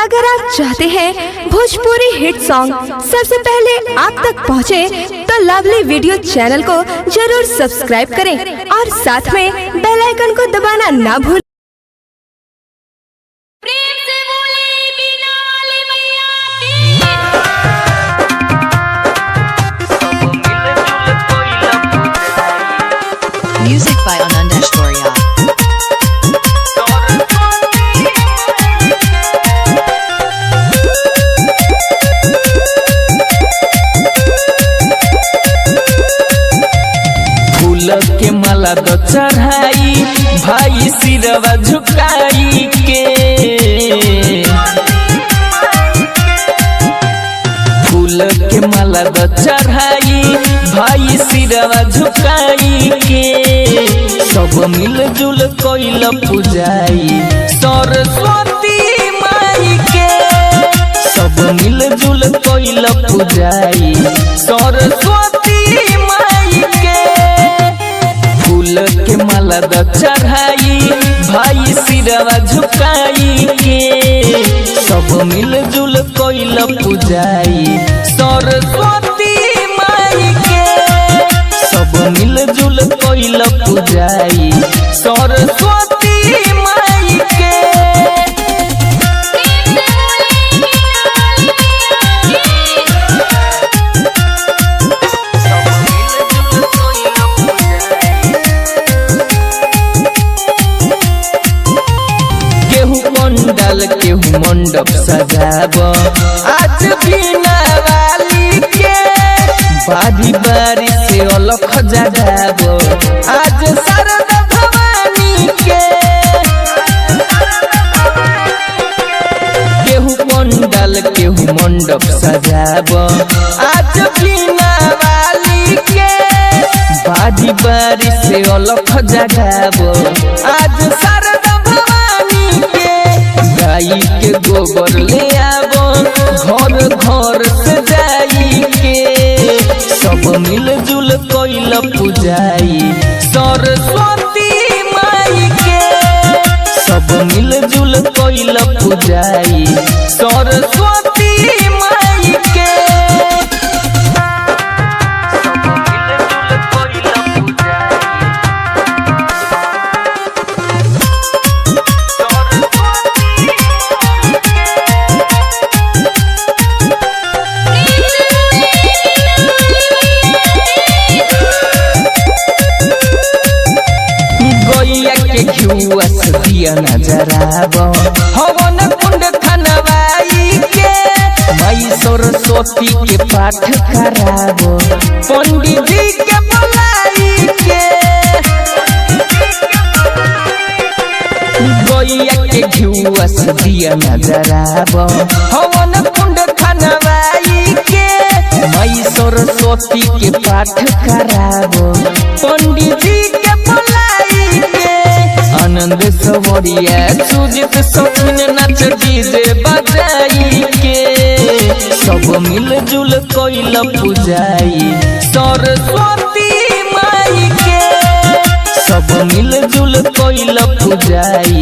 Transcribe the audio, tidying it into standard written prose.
अगर आप चाहते हैं भोजपुरी हिट सॉन्ग सबसे पहले आप तक पहुंचे, तो लवली वीडियो चैनल को जरूर सब्सक्राइब करें और साथ में बेल आइकन को दबाना ना भूलें। Music by Anand Ashwarya. फूल के माला द चढ़ाई भाई सिरवा झुकाई के, फूल के माला द चढ़ाई भाई सिरवा झुकाई के, सब मिलजुल कोइल पूजाई सरस्वती माई के, सब मिलजुल कोइल पूजाई सरस्वती माई के। फूल के माला द चढ़ाई भाई सिरवा झुकाई के, सब मिलजुल कोइल पूजाई सरस्वती माई के, सब मिलजुल कोइल पूजाई सरस्वती माई के। केहू पंडाल केहू मंडप सजाब आज बिना वाली के, बारी बारी से अलख जगाब आज शारदा भवानी के। केहू पंडाल केहू मंडप सजाब आज बिना वाली के, बारी बारी से अलख जगाब आज शारदा भवानी के। गाई के गोबर ले आबो घर घर से जाई के, सब मिलजुल कोइल पूजाई सरस्वती माई के, सब मिलजुल कोइल पूजाई सरस्वती माई के। घिउआ से दिया नजराब हवन कुंड खनवाई के, माई सरस्वती के पाठ कराब पंडित जी के बुलाई के। गैया के घिउआ से दिया नजराब हवन कुंड खनवाई के, माई सरस्वती के पाठ कराब पंडित जी के बुलाई के। आनंद सवरिया सुजित सचिन नाच डीजे बजाई के, सब मिलजुल कोइल पूजाई सरस्वती माई के, सब मिलजुल कोइल पूजाई